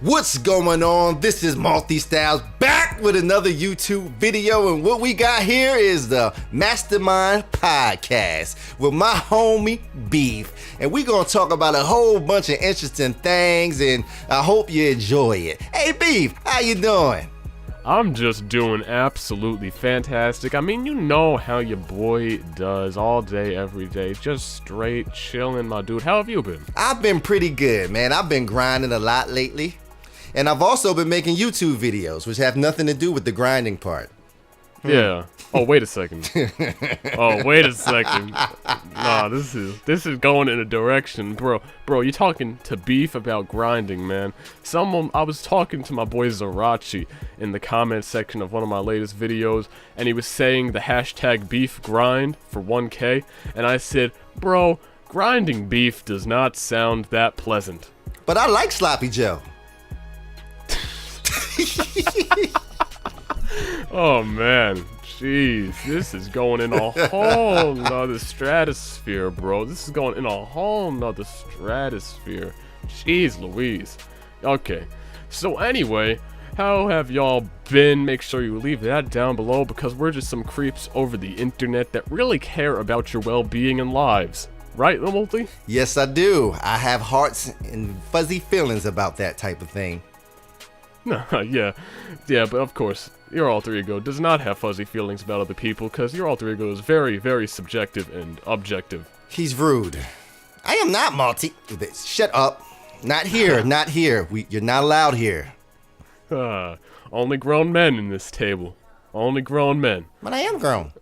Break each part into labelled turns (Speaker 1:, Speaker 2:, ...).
Speaker 1: What's going on? This is Multistyles back with another YouTube video, and what we got here is the Mastermind podcast with my homie Beef, and we're gonna talk about a whole bunch of interesting things, and I hope you enjoy it. Hey Beef, how you doing?
Speaker 2: I'm just doing absolutely fantastic. I mean, you know how your boy does all day, every day, just straight chilling, my dude. How have you been?
Speaker 1: I've been pretty good, man. I've been grinding a lot lately, and I've also been making YouTube videos, which have nothing to do with the grinding part.
Speaker 2: Yeah. Oh, wait a second. Nah, this is going in a direction, bro. Bro, you talking to Beef about grinding, man. I was talking to my boy Zarachi in the comment section of one of my latest videos, and he was saying the hashtag beef grind for 1K, and I said, bro, grinding beef does not sound that pleasant.
Speaker 1: But I like sloppy Joe.
Speaker 2: Oh man, jeez, this is going in a whole nother stratosphere, bro. This is going in a whole nother stratosphere. Jeez Louise. Okay, so anyway, how have y'all been? Make sure you leave that down below, because we're just some creeps over the internet that really care about your well-being and lives. Right, Multi?
Speaker 1: Yes, I do. I have hearts and fuzzy feelings about that type of thing.
Speaker 2: Yeah, but of course, your alter ego does not have fuzzy feelings about other people, because your alter ego is very, very subjective and objective.
Speaker 1: He's rude. I am not Shut up. Not here, not here. You're not allowed here.
Speaker 2: Only grown men in this table. Only grown men.
Speaker 1: But I am grown.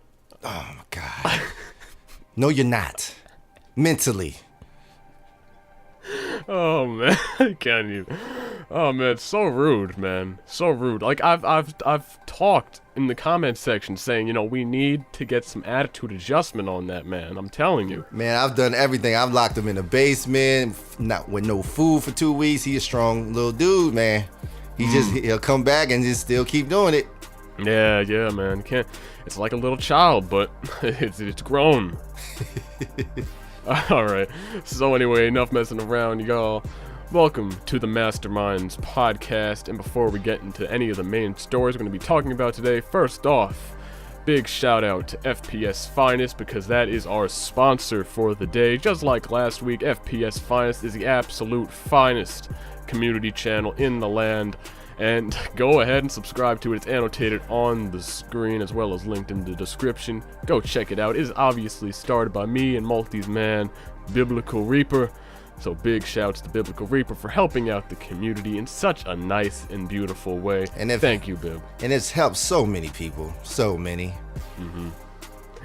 Speaker 1: Oh my God. No, you're not. Mentally.
Speaker 2: Oh man, I can't even. Oh man, so rude, man. So rude. Like I've talked in the comment section saying, you know, we need to get some attitude adjustment on that man. I'm telling you.
Speaker 1: Man, I've done everything. I've locked him in the basement, not with no food for 2 weeks. He's a strong little dude, man. He'll come back and just still keep doing it.
Speaker 2: Yeah, man. Can't. It's like a little child, but it's grown. Alright, so anyway, enough messing around, y'all. Welcome to the Masterminds podcast, and before we get into any of the main stories we're going to be talking about today, first off, big shout out to FPS Finest, because that is our sponsor for the day. Just like last week, FPS Finest is the absolute finest community channel in the land. And go ahead and subscribe to it. It's annotated on the screen as well as linked in the description. Go check it out. It is obviously started by me and Multi's man, Biblical Reaper. So big shouts to Biblical Reaper for helping out the community in such a nice and beautiful way. And thank you, Bib.
Speaker 1: And it's helped so many people. So many.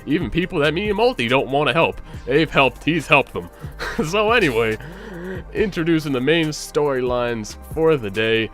Speaker 2: Even people that me and Multi don't want to help. He's helped them. So anyway, introducing the main storylines for the day.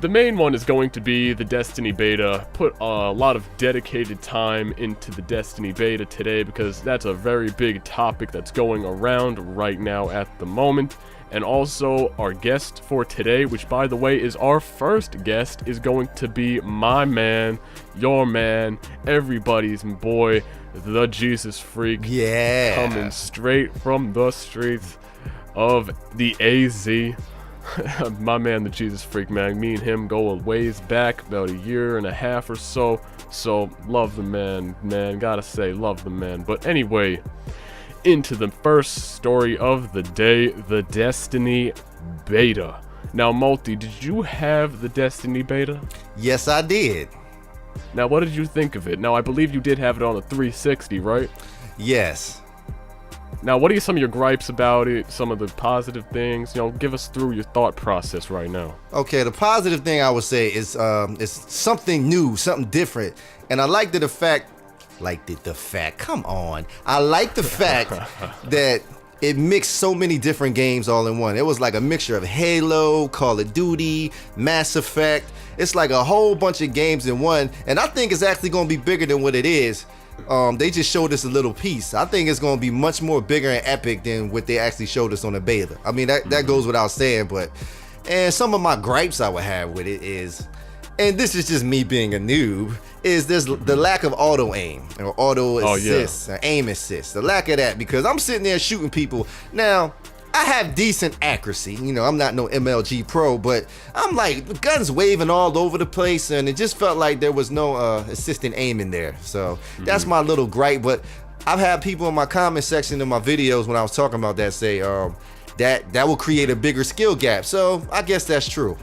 Speaker 2: The main one is going to be the Destiny beta. Put a lot of dedicated time into the Destiny beta today, because that's a very big topic that's going around right now at the moment. And also our guest for today, which by the way is our first guest, is going to be my man, your man, everybody's boy, ThaJesusFreak.
Speaker 1: Yeah.
Speaker 2: Coming straight from the streets of the AZ. My man, ThaJesusFreak, man. Me and him go a ways back, about a year and a half or so. So, love the man. Gotta say, love the man. But anyway, into the first story of the day, the Destiny beta. Now, Multi, did you have the Destiny beta?
Speaker 1: Yes, I did.
Speaker 2: Now, what did you think of it? Now, I believe you did have it on the 360, right?
Speaker 1: Yes.
Speaker 2: Now, what are some of your gripes about it? Some of the positive things? You know, give us through your thought process right now.
Speaker 1: Okay, the positive thing I would say is something new, something different. And I liked the fact, come on. I like the fact that it mixed so many different games all in one. It was like a mixture of Halo, Call of Duty, Mass Effect. It's like a whole bunch of games in one. And I think it's actually going to be bigger than what it is. They just showed us a little piece. I think it's going to be much more bigger and epic than what they actually showed us on the beta. I mean, that goes without saying, and some of my gripes I would have with it is, and this is just me being a noob, is there's the lack of auto aim or auto assist or aim assist. The lack of that, because I'm sitting there shooting people. Now, I have decent accuracy. You know, I'm not no MLG pro, but I'm like, guns waving all over the place, and it just felt like there was no assistant aiming there. So that's my little gripe. But I've had people in my comment section in my videos when I was talking about that say that will create a bigger skill gap. So I guess that's true.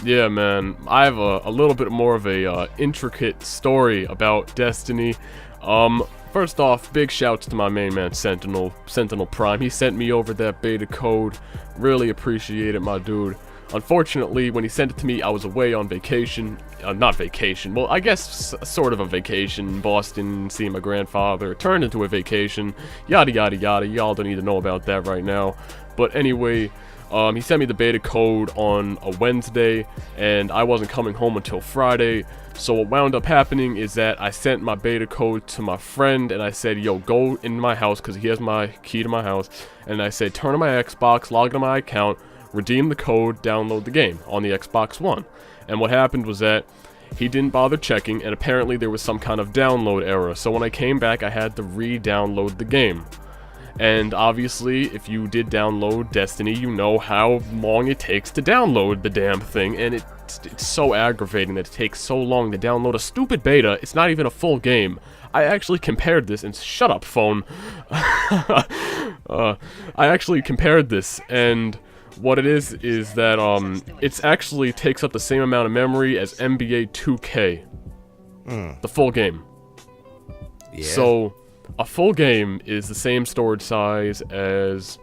Speaker 2: Yeah, man. I have a little bit more of a intricate story about Destiny. First off, big shouts to my main man, Sentinel Prime. He sent me over that beta code. Really appreciate it, my dude. Unfortunately, when he sent it to me, I was away on vacation. Not vacation. Well, I guess sort of a vacation in Boston, seeing my grandfather. It turned into a vacation. Yada, yada, yada. Y'all don't need to know about that right now. But anyway, he sent me the beta code on a Wednesday, and I wasn't coming home until Friday. So what wound up happening is that I sent my beta code to my friend, and I said, yo, go in my house, because he has my key to my house, and I said, turn on my Xbox, log into my account, redeem the code, download the game on the Xbox One. And what happened was that he didn't bother checking, and apparently there was some kind of download error. So when I came back, I had to re-download the game. And obviously, if you did download Destiny, you know how long it takes to download the damn thing, and it's so aggravating that it takes so long to download a stupid beta. It's not even a full game. I actually compared this, and shut up, phone. I actually compared this, and what it is that it actually takes up the same amount of memory as NBA 2K, the full game.
Speaker 1: Yeah.
Speaker 2: So a full game is the same storage size as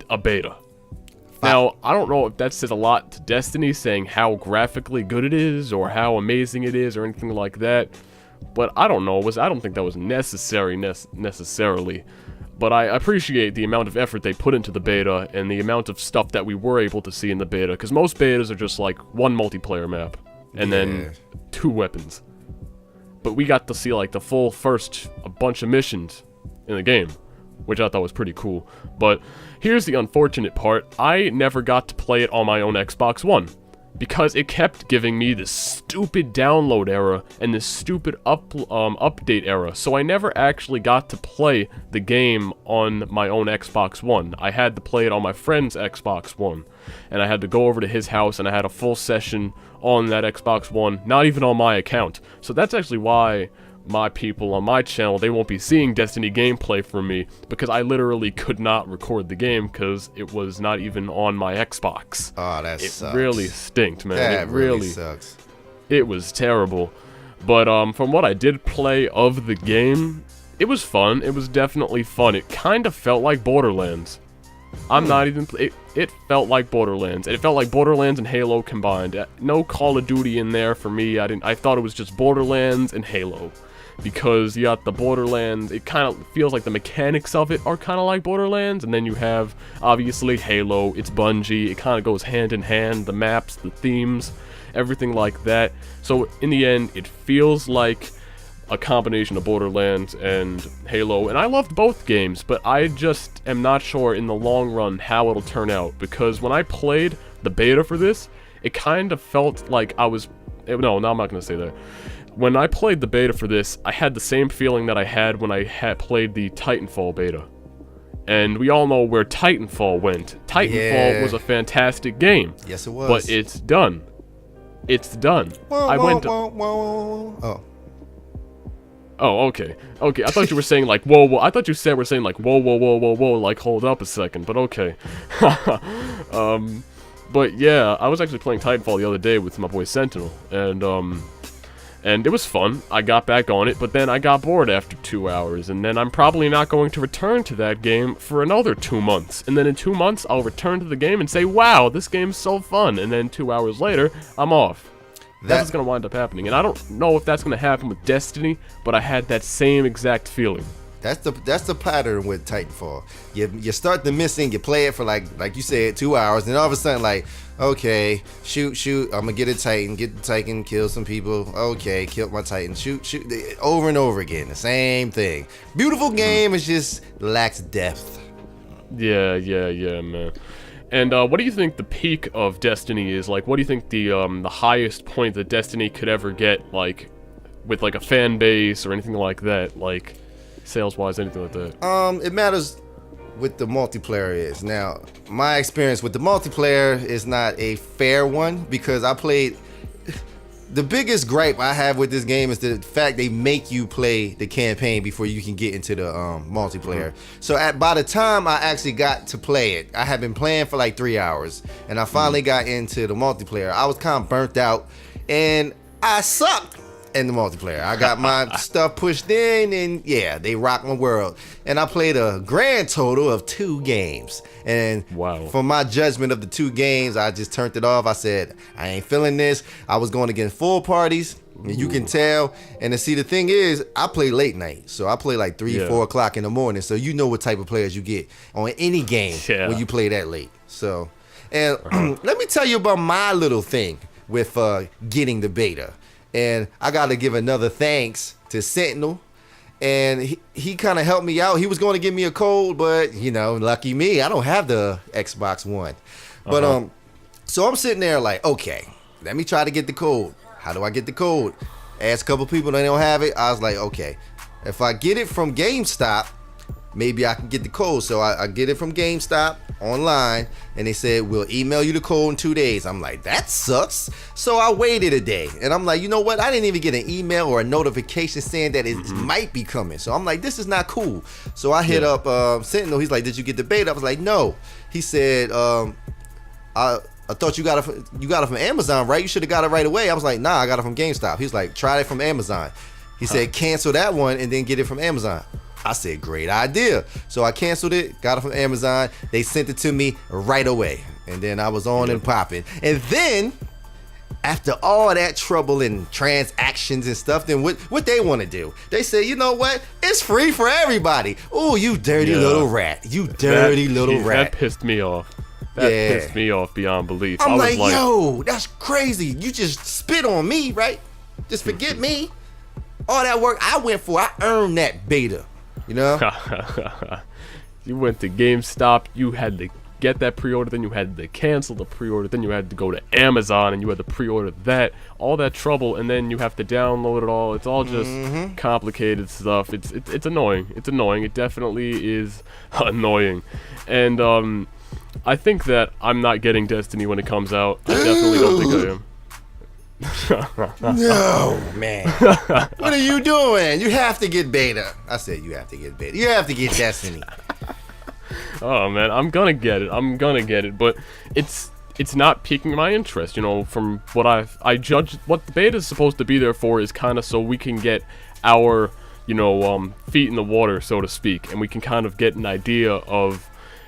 Speaker 2: a beta. Now, I don't know if that says a lot to Destiny, saying how graphically good it is, or how amazing it is, or anything like that. But I don't know. I don't think that was necessarily. But I appreciate the amount of effort they put into the beta, and the amount of stuff that we were able to see in the beta. Because most betas are just like one multiplayer map, and then 2 weapons. But we got to see like the full a bunch of missions in the game, which I thought was pretty cool. But here's the unfortunate part. I never got to play it on my own Xbox One, because it kept giving me this stupid download error and this stupid update error. So I never actually got to play the game on my own Xbox One. I had to play it on my friend's Xbox One, and I had to go over to his house, and I had a full session on that Xbox One, not even on my account. So that's actually why my people on my channel, they won't be seeing Destiny gameplay from me, because I literally could not record the game because it was not even on my Xbox.
Speaker 1: Oh, that sucks.
Speaker 2: It really stinked, man.
Speaker 1: That
Speaker 2: it really
Speaker 1: sucks.
Speaker 2: It was terrible. But from what I did play of the game, it was fun. It was definitely fun. It kind of felt like Borderlands. I'm not even... It felt like Borderlands. And it felt like Borderlands and Halo combined. No Call of Duty in there for me. I thought it was just Borderlands and Halo. Because you got the Borderlands, it kind of feels like the mechanics of it are kind of like Borderlands, and then you have, obviously, Halo, it's Bungie, it kind of goes hand in hand, the maps, the themes, everything like that. So, in the end, it feels like a combination of Borderlands and Halo, and I loved both games, but I just am not sure in the long run how it'll turn out, because when I played the beta for this, it kind of felt like I was... No, I'm not going to say that. When I played the beta for this, I had the same feeling that I had when I had played the Titanfall beta. And we all know where Titanfall went. Titanfall was a fantastic game.
Speaker 1: Yes, it was.
Speaker 2: But it's done. It's done.
Speaker 1: Oh,
Speaker 2: okay. Okay, I thought you were saying like, whoa, whoa. I thought you were saying like, whoa, whoa, whoa, whoa, whoa, like, hold up a second, but okay. But yeah, I was actually playing Titanfall the other day with my boy Sentinel, and it was fun. I got back on it, but then I got bored after 2 hours, and then I'm probably not going to return to that game for another 2 months. And then in 2 months, I'll return to the game and say, wow, this game's so fun. And then 2 hours later, I'm off. That's what's going to wind up happening. And I don't know if that's going to happen with Destiny, but I had that same exact feeling.
Speaker 1: That's the pattern with Titanfall. You start the mission, you play it for like you said, 2 hours, and all of a sudden like, okay, shoot, I'm gonna get the Titan, kill some people. Okay, killed my Titan, shoot, over and over again, the same thing. Beautiful game, it just lacks depth. Yeah,
Speaker 2: man. And what do you think the peak of Destiny is? Like, what do you think the highest point that Destiny could ever get, like, with like a fan base or anything like that, like sales-wise, anything like that?
Speaker 1: It matters with the multiplayer is. Now, my experience with the multiplayer is not a fair one because I played. The biggest gripe I have with this game is the fact they make you play the campaign before you can get into the multiplayer. So by the time I actually got to play it, I had been playing for like 3 hours, and I finally got into the multiplayer. I was kind of burnt out, and I sucked in the multiplayer. I got my stuff pushed in, and yeah, they rocked my world. And I played a grand total of 2 games. And for my judgment of the 2 games, I just turned it off. I said, I ain't feeling this. I was going against full parties, and you can tell. And to see, the thing is, I play late night. So I play like 3, 4 o'clock in the morning. So you know what type of players you get on any game when you play that late. So, and let me tell you about my little thing with getting the beta. And I got to give another thanks to Sentinel. And he kind of helped me out. He was going to give me a code, but, you know, lucky me, I don't have the Xbox One. But so I'm sitting there like, okay, let me try to get the code. How do I get the code? Asked a couple people, they don't have it. I was like, okay, if I get it from GameStop, maybe I can get the code. So I get it from GameStop online, and they said, we'll email you the code in 2 days. I'm like, that sucks. So I waited a day, and I'm like, you know what? I didn't even get an email or a notification saying that it might be coming. So I'm like, this is not cool. So I hit up Sentinel. He's like, did you get the beta? I was like, no. He said, I thought you got it from Amazon, right? You should have got it right away. I was like, nah, I got it from GameStop. He's like, try it from Amazon. He said, cancel that one and then get it from Amazon. I said, great idea. So I canceled it, got it from Amazon. They sent it to me right away. And then I was on and popping. And then, after all that trouble and transactions and stuff, then what they want to do? They say, you know what? It's free for everybody. Oh, you dirty little rat. You dirty little rat.
Speaker 2: That pissed me off. That pissed me off beyond belief.
Speaker 1: I'm like, yo, that's crazy. You just spit on me, right? Just forget me. All that work I went for, I earned that beta. You know?
Speaker 2: You went to GameStop, you had to get that pre-order, then you had to cancel the pre-order, then you had to go to Amazon and you had to pre-order that, all that trouble, and then you have to download it all. It's all just complicated stuff. It's annoying. It's annoying. It definitely is annoying. And I think that I'm not getting Destiny when it comes out. I definitely don't think I am.
Speaker 1: No, man. What are you doing? You have to get beta. I said you have to get beta. You have to get Destiny.
Speaker 2: Oh man, I'm gonna get it. But it's not piquing my interest. You know, from what I judge, what the beta is supposed to be there for is kind of so we can get our, you know, feet in the water, so to speak, and we can kind of get an idea of,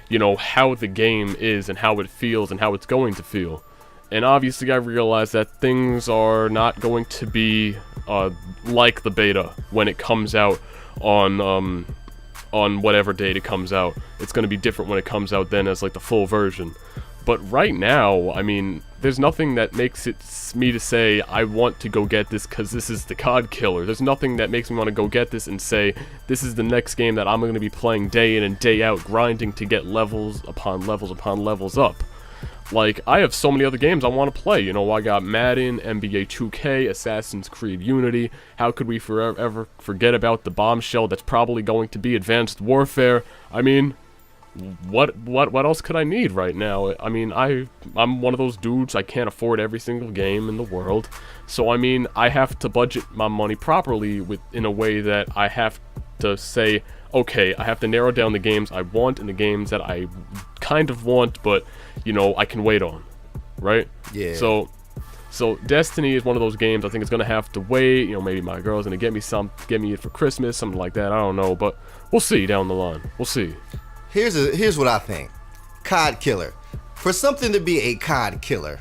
Speaker 2: you know, how the game is and how it feels and how it's going to feel. And obviously I realize that things are not going to be like the beta when it comes out on whatever date it comes out. It's going to be different when it comes out then as like the full version. But right now, I mean, there's nothing that makes it me to say I want to go get this because this is the COD killer. There's nothing that makes me want to go get this and say this is the next game that I'm going to be playing day in and day out, grinding to get levels upon levels upon levels up. Like, I have so many other games I want to play. You know, I got Madden, NBA 2K, Assassin's Creed Unity. How could we forever forget about the bombshell that's probably going to be Advanced Warfare? I mean, what else could I need right now? I mean, I'm one of those dudes, I can't afford every single game in the world. So, I mean, I have to budget my money properly in a way that I have to say, okay, I have to narrow down the games I want and the games that I kind of want, but, you know, I can wait on, right?
Speaker 1: Yeah.
Speaker 2: So Destiny is one of those games I think it's gonna have to wait. You know, maybe my girl's gonna get me it for Christmas, something like that. I don't know, but we'll see down the line. We'll see.
Speaker 1: Here's what I think. COD killer. For something to be a COD killer,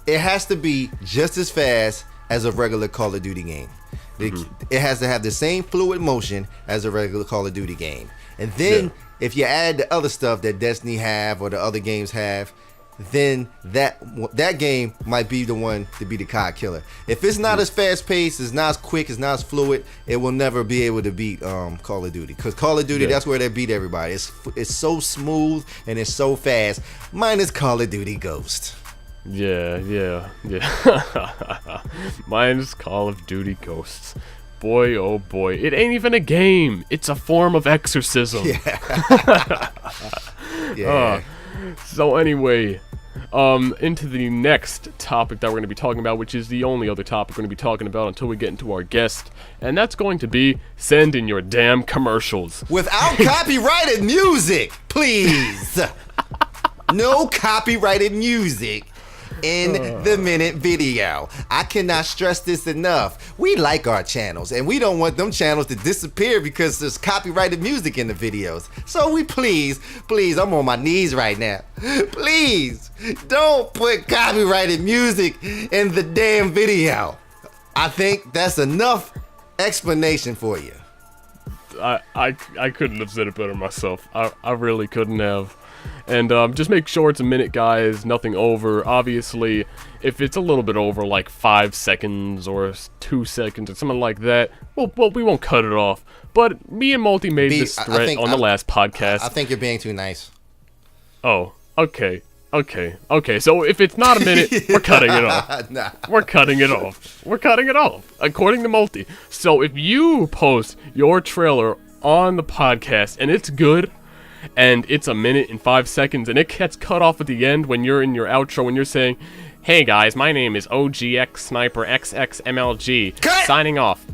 Speaker 1: it has to be just as fast as a regular Call of Duty game. It has to have the same fluid motion as a regular Call of Duty game. And then if you add the other stuff that Destiny have or the other games have, then that game might be the one to be the COD killer. If it's not as fast paced, it's not as quick, it's not as fluid, it will never be able to beat Call of Duty. Because Call of Duty, that's where they beat everybody. It's so smooth and it's so fast. Minus Call of Duty Ghost.
Speaker 2: Yeah. Mine's Call of Duty Ghosts. boy, oh boy. It ain't even a game. It's a form of exorcism.
Speaker 1: Yeah. Yeah.
Speaker 2: So anyway, into the next topic that we're going to be talking about, which is the only other topic we're going to be talking about until we get into our guest, and that's going to be send in your damn commercials.
Speaker 1: Without copyrighted music, please. No copyrighted music in the minute video. I cannot stress this enough. We like our channels, and we don't want them channels to disappear because there's copyrighted music in the videos. So we please, I'm on my knees right now. Please, don't put copyrighted music in the damn video. I think that's enough explanation for you.
Speaker 2: I couldn't have said it better myself. I really couldn't have. And just make sure it's a minute, guys, nothing over. Obviously, if it's a little bit over, like 5 seconds or 2 seconds or something like that, well, we won't cut it off. But me and Multi made this threat on the last podcast.
Speaker 1: I think you're being too nice.
Speaker 2: Oh, okay. So if it's not a minute, we're cutting it off.
Speaker 1: Nah.
Speaker 2: We're cutting it off, according to Multi. So if you post your trailer on the podcast and it's good, and it's a minute and 5 seconds, and it gets cut off at the end when you're in your outro, when you're saying, "Hey guys, my name is OGX Sniper XXMLG, signing off."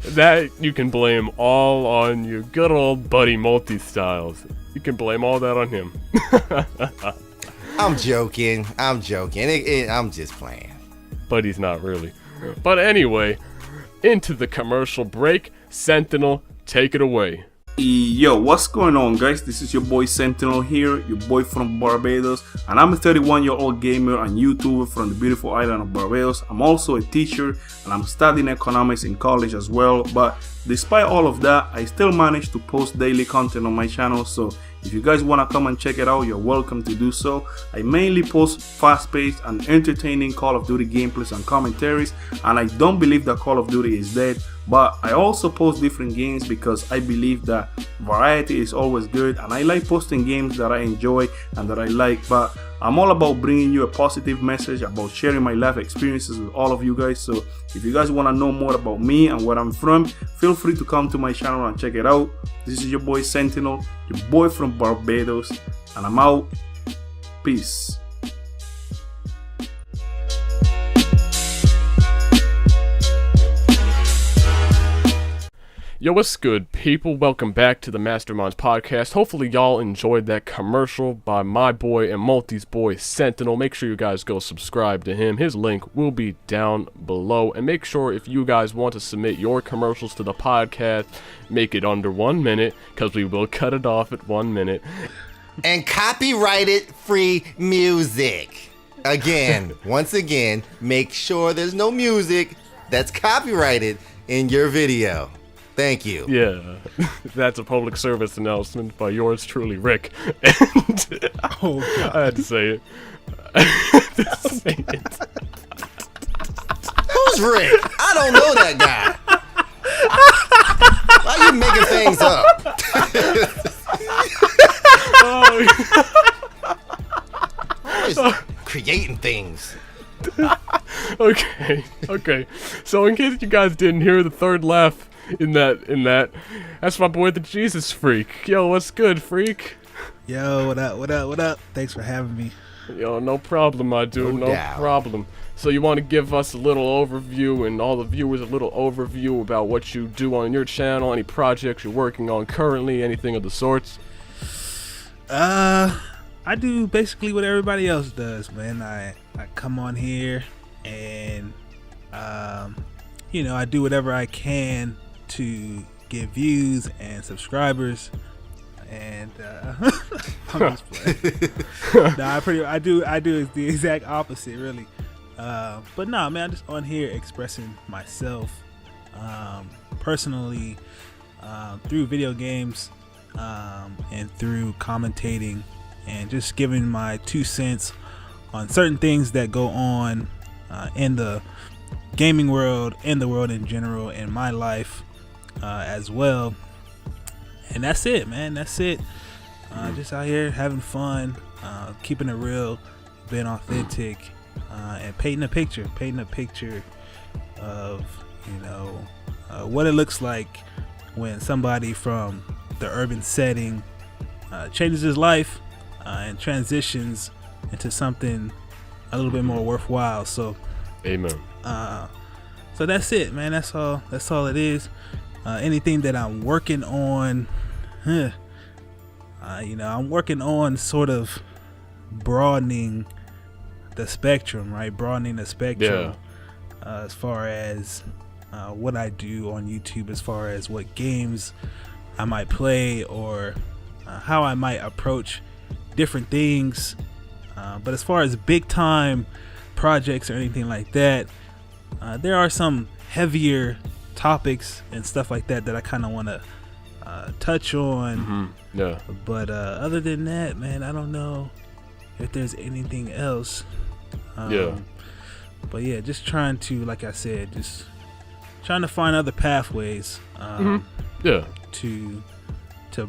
Speaker 2: That you can blame all on your good old buddy Multistyles. You can blame all that on him.
Speaker 1: I'm joking. I'm just playing.
Speaker 2: But he's not really. But anyway, into the commercial break. Sentinel, take it away.
Speaker 3: Yo, what's going on, guys? This is your boy Sentinel here, your boy from Barbados, and I'm a 31-year-old gamer and YouTuber from the beautiful island of Barbados. I'm also a teacher and I'm studying economics in college as well, but despite all of that, I still manage to post daily content on my channel, so if you guys want to come and check it out, you're welcome to do so. I mainly post fast-paced and entertaining Call of Duty gameplays and commentaries, and I don't believe that Call of Duty is dead, but I also post different games because I believe that variety is always good, and I like posting games that I enjoy and that I like. But I'm all about bringing you a positive message, about sharing my life experiences with all of you guys. So if you guys want to know more about me and where I'm from, feel free to come to my channel and check it out. This is your boy Sentinel, your boy from Barbados, and I'm out. Peace.
Speaker 2: Yo, what's good, people? Welcome back to the Masterminds podcast. Hopefully y'all enjoyed that commercial by my boy and Multi's boy Sentinel. Make sure you guys go subscribe to him. His link will be down below. And make sure if you guys want to submit your commercials to the podcast, make it under 1 minute, because we will cut it off at 1 minute.
Speaker 1: And copyrighted free music. Once again, make sure there's no music that's copyrighted in your video. Thank you.
Speaker 2: Yeah, that's a public service announcement by yours truly, Rick. And
Speaker 4: Oh, God.
Speaker 2: I had to say it. I had to say it.
Speaker 1: Who's Rick? I don't know that guy. Why are you making things up? Always creating things.
Speaker 2: Okay. So in case you guys didn't hear the third laugh in that, that's my boy ThaJesusFreak. Yo, what's good, freak?
Speaker 4: Yo, what up? Thanks for having me.
Speaker 2: Yo, no problem, my dude, no problem. So you want to give us a little overview and all the viewers a little overview about what you do on your channel, any projects you're working on currently, anything of the sorts?
Speaker 4: I do basically what everybody else does, man. I come on here and I do whatever I can to get views and subscribers, and I'm just playing. I do the exact opposite, really. But nah, man, I'm just on here expressing myself personally through video games and through commentating and just giving my 2 cents on certain things that go on in the gaming world, in the world in general, in my life as well. And that's it, man. That's it. Just out here having fun, keeping it real, being authentic, and painting a picture of what it looks like when somebody from the urban setting changes his life and transitions into something a little bit more worthwhile. So
Speaker 2: amen.
Speaker 4: So that's it, man. That's all it is. Anything that I'm working on, I'm working on sort of broadening the spectrum, right? Broadening the spectrum as far as what I do on YouTube, as far as what games I might play, or how I might approach different things. But as far as big time projects or anything like that, there are some heavier topics and stuff like that I kind of want to touch on.
Speaker 2: Yeah.
Speaker 4: But other than that, man, I don't know if there's anything else. But yeah, just trying to, like I said, just trying to find other pathways to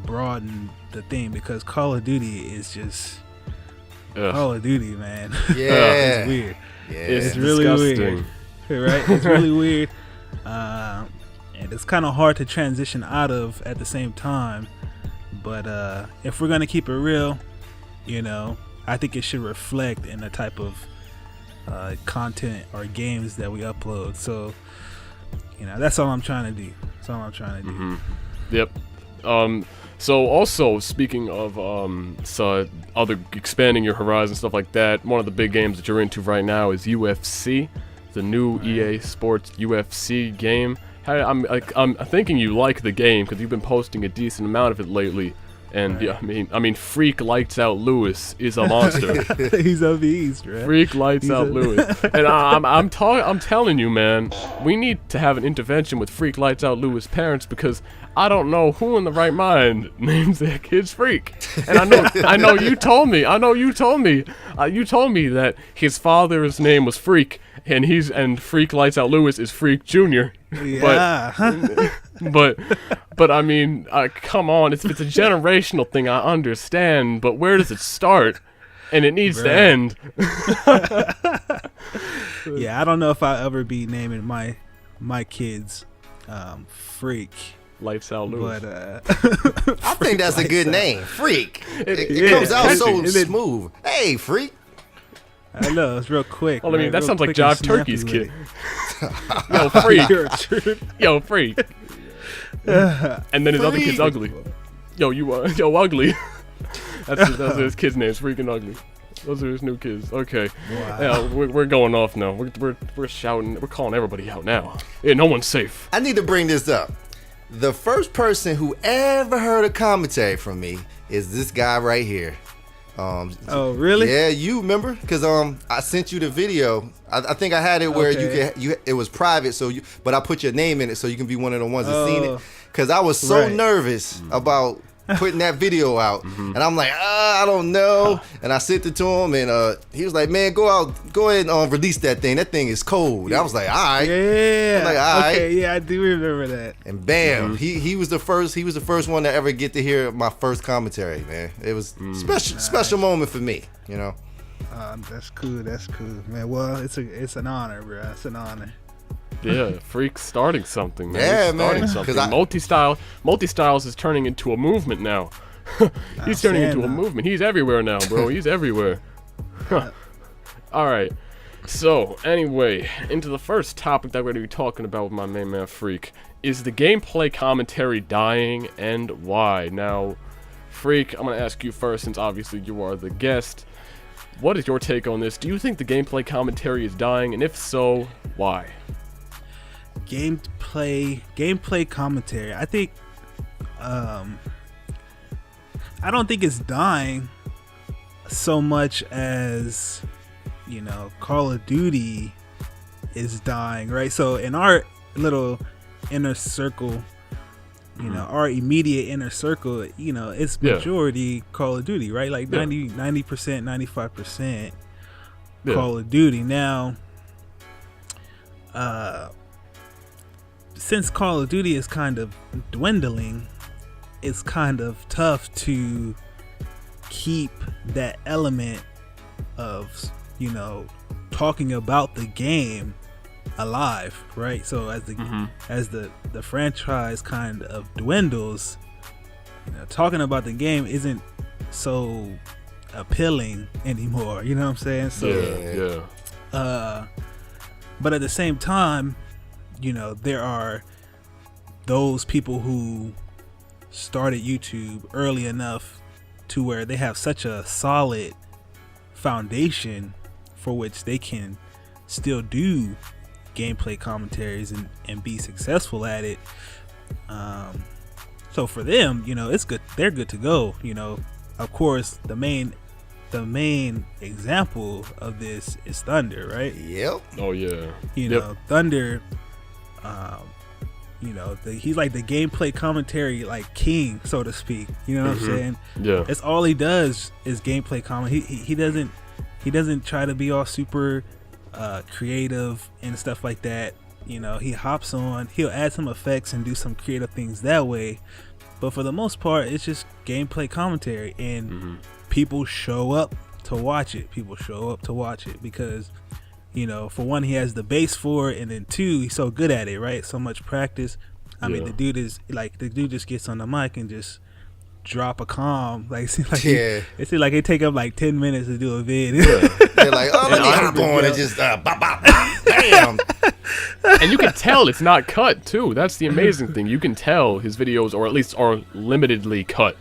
Speaker 4: broaden the thing, because Call of Duty is just Call of Duty, man.
Speaker 1: Yeah.
Speaker 4: It's weird.
Speaker 1: Yeah.
Speaker 4: It's really
Speaker 2: disgusting.
Speaker 4: weird. Right? It's really weird. And it's kind of hard to transition out of at the same time. But if we're going to keep it real, I think it should reflect in the type of content or games that we upload. So, that's all I'm trying to do. Yep.
Speaker 2: So also, speaking of other expanding your horizon, stuff like that, one of the big games that you're into right now is UFC, the new EA Sports UFC game. I'm thinking you like the game because you've been posting a decent amount of it lately. And yeah, I mean, Freak Lights Out Lewis is a monster.
Speaker 4: He's a beast, right?
Speaker 2: Freak Lights Out Lewis. And I'm telling you, man, we need to have an intervention with Freak Lights Out Lewis parents, because I don't know who in the right mind names their kids Freak. And I know you told me that his father's name was Freak, and Freak Lights Out Lewis is Freak Jr.
Speaker 4: Yeah.
Speaker 2: But I mean, come on, if it's a generational thing, I understand, but where does it start? And it needs to end.
Speaker 4: Yeah, I don't know if I'll ever be naming my kids Freak.
Speaker 2: Lights Out Lewis.
Speaker 4: But
Speaker 1: I think that's a good name, Freak. It comes out so smooth. Hey, Freak.
Speaker 4: I know, it's real quick.
Speaker 2: Well, I mean,
Speaker 4: right?
Speaker 2: that
Speaker 4: Real
Speaker 2: sounds like
Speaker 4: quick and
Speaker 2: Jive Turkey's
Speaker 4: snappy
Speaker 2: kid.
Speaker 4: with it.
Speaker 2: Yo, Freak. And then his other kid's Ugly. Yo, Ugly. That's his kid's name. Freaking Ugly. Those are his new kids. Okay.
Speaker 4: Wow.
Speaker 2: Yeah, we're going off now. We're shouting. We're calling everybody out now. Yeah, no one's safe.
Speaker 1: I need to bring this up. The first person who ever heard a commentary from me is this guy right here.
Speaker 4: Oh, really?
Speaker 1: Yeah, you remember? Because I sent you the video. I think I had it where it was private, but I put your name in it so you can be one of the ones that seen it. Because I was so nervous about putting that video out, and I'm like, I don't know. And I sent it to him, and he was like, man, go ahead and release that thing. That thing is cold. And I was like, all right.
Speaker 4: Yeah.
Speaker 1: I'm like, all right.
Speaker 4: Okay, yeah, I do remember that.
Speaker 1: And bam, he was the first one to ever get to hear my first commentary, man. It was special moment for me,
Speaker 4: That's cool, man. Well, it's an honor, bro. It's an honor.
Speaker 2: Yeah, Freak's starting something, man.
Speaker 1: Yeah,
Speaker 2: He's starting
Speaker 1: man.
Speaker 2: something.
Speaker 1: 'Cause
Speaker 2: Multistyles is turning into a movement now. He's turning into a movement. He's everywhere now, bro. He's everywhere. All right. So, anyway, into the first topic that we're going to be talking about with my main man Freak. Is the gameplay commentary dying, and why? Now, Freak, I'm going to ask you first, since obviously you are the guest. What is your take on this? Do you think the gameplay commentary is dying, and if so, why?
Speaker 4: Gameplay commentary. I think I don't think it's dying so much as Call of Duty is dying, right? So in our little inner circle, our immediate inner circle, it's majority Call of Duty, right? Like 90%, 95% Call of Duty. Now since Call of Duty is kind of dwindling, it's kind of tough to keep that element of talking about the game alive, right? So as the franchise kind of dwindles, talking about the game isn't so appealing anymore. You know what I'm saying? So but at the same time, there are those people who started YouTube early enough to where they have such a solid foundation for which they can still do gameplay commentaries and be successful at it. So for them, it's good. They're good to go. Of course, the main example of this is Thunder, right?
Speaker 1: Yep.
Speaker 2: Oh yeah.
Speaker 4: Thunder. He's like the gameplay commentary like king, so to speak. You know what I'm saying?
Speaker 2: Yeah.
Speaker 4: That's all he does is gameplay comment. He doesn't try to be all super creative and stuff like that. He hops on, he'll add some effects and do some creative things that way. But for the most part, it's just gameplay commentary, and people show up to watch it. Because, for one, he has the base for it, and then two, he's so good at it, right? So much practice. I mean, the dude just gets on the mic and just drop a calm. It seems like it take up like 10 minutes to do a vid.
Speaker 1: They're like, oh, let me hop on and just bop, bop, bam.
Speaker 2: And you can tell it's not cut too. That's the amazing thing. You can tell his videos, or at least are limitedly cut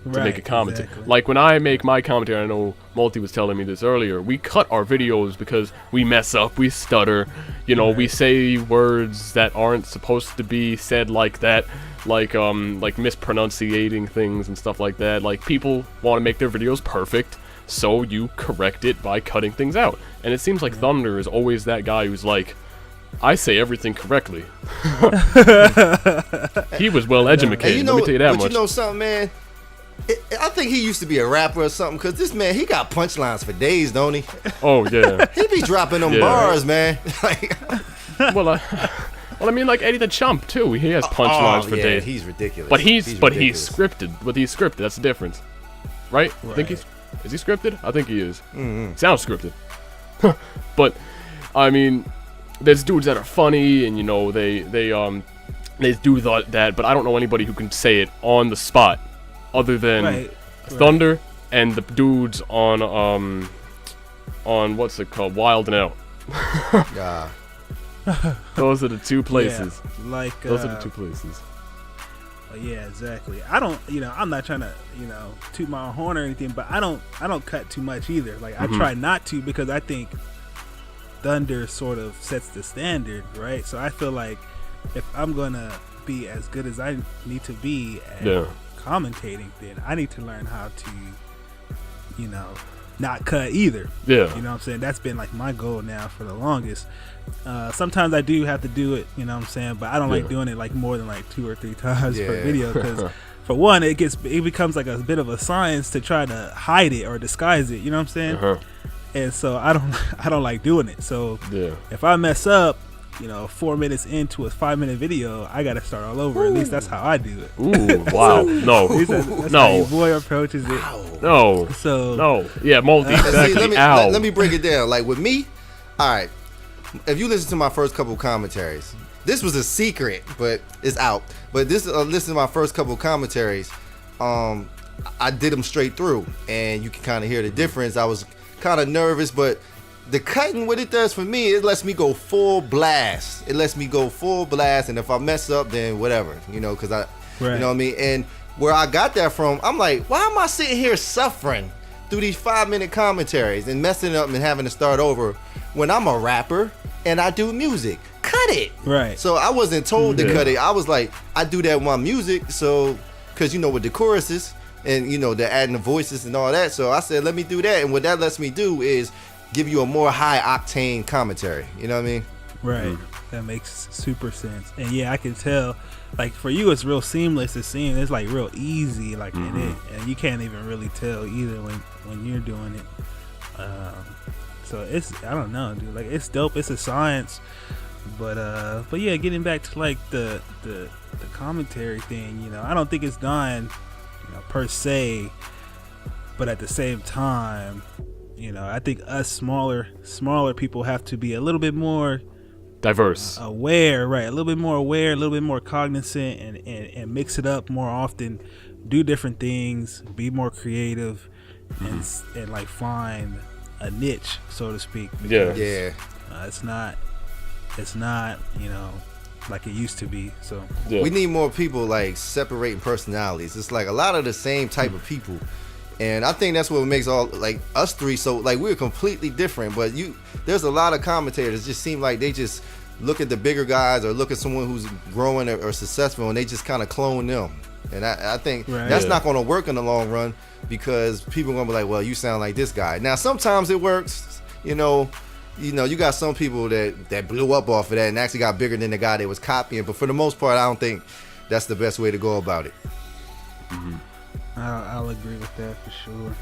Speaker 2: to make a commentary.
Speaker 4: Exactly.
Speaker 2: Like when I make my commentary, I know Multi was telling me this earlier, we cut our videos because we mess up, we stutter, we say words that aren't supposed to be said like that, like mispronunciating things and stuff like that. Like, people want to make their videos perfect, so you correct it by cutting things out. And it seems like Thunder is always that guy who's like, I say everything correctly. He was well educated, let me tell you that much.
Speaker 1: But you know something, man? I think he used to be a rapper or something, because this man, he got punchlines for days, don't he?
Speaker 2: Oh, yeah.
Speaker 1: He be dropping them bars, man.
Speaker 2: Well, I mean, like Eddie the Chump, too. He has punchlines for days.
Speaker 1: He's ridiculous.
Speaker 2: But he's scripted. But he's scripted. That's the difference. Right? I think is he scripted? I think he is. Sounds scripted. But, I mean, there's dudes that are funny, and, they do that, but I don't know anybody who can say it on the spot. Other than Thunder and the dudes on what's it called, Wild and Out.
Speaker 1: Yeah.
Speaker 2: Those are the two places.
Speaker 4: Yeah,
Speaker 2: those are the two places.
Speaker 4: Yeah, exactly. I don't, I'm not trying to, toot my own horn or anything, but I don't cut too much either. Like, I try not to, because I think Thunder sort of sets the standard, right? So I feel like if I'm gonna be as good as I need to be at commentating, then I need to learn how to, not cut either.
Speaker 2: Yeah.
Speaker 4: You know what I'm saying? That's been like my goal now for the longest. Sometimes I do have to do it, you know what I'm saying? But I don't like doing it like more than like 2 or 3 times per video, because for one, it becomes like a bit of a science to try to hide it or disguise it, you know what I'm saying? And so I don't like doing it. So if I mess up, 4 minutes into a 5-minute video, I gotta start all over. At least that's how I do it.
Speaker 2: Ooh, wow. No.
Speaker 4: That's how your boy approaches it.
Speaker 2: No.
Speaker 4: So
Speaker 2: no. Yeah, Multi. Exactly.
Speaker 1: See, let me break it down. Like with me, all right. If you listen to my first couple commentaries, this was a secret, but it's out. But listen to my first couple commentaries. I did them straight through, and you can kind of hear the difference. I was kind of nervous, but the cutting, what it does for me, it lets me go full blast. And if I mess up, then whatever, because you know what I mean? And where I got that from, I'm like, why am I sitting here suffering through these 5-minute commentaries and messing up and having to start over when I'm a rapper and I do music? Cut it.
Speaker 4: Right.
Speaker 1: So I wasn't told to cut it. I was like, I do that with my music, so, because with the choruses and, they're adding the voices and all that. So I said, let me do that. And what that lets me do is give you a more high octane commentary. You know what I mean?
Speaker 4: Right. That makes super sense. And yeah, I can tell, like, for you it's real seamless. It's like real easy, like in it, and you can't even really tell either when you're doing it. So I don't know, dude. Like, it's dope. It's a science. But yeah, getting back to like the commentary thing, I don't think it's done, per se. But at the same time, I think us smaller people have to be a little bit more
Speaker 2: Diverse.
Speaker 4: aware, right? A little bit more aware, a little bit more cognizant, and mix it up more often. Do different things, be more creative, and like find a niche, so to speak.
Speaker 2: Yeah.
Speaker 1: Yeah.
Speaker 4: It's not like it used to be. So
Speaker 2: Yeah.
Speaker 1: We need more people like separating personalities. It's like a lot of the same type of people. And I think that's what makes all like us three so like we're completely different. But there's a lot of commentators just seem like they just look at the bigger guys or look at someone who's growing or successful and they just kind of clone them. And I think that's not going to work in the long run because people are going to be like, well, you sound like this guy. Now, sometimes it works, you got some people that blew up off of that and actually got bigger than the guy that was copying. But for the most part, I don't think that's the best way to go about it.
Speaker 2: Mm-hmm.
Speaker 4: I'll agree with that for sure.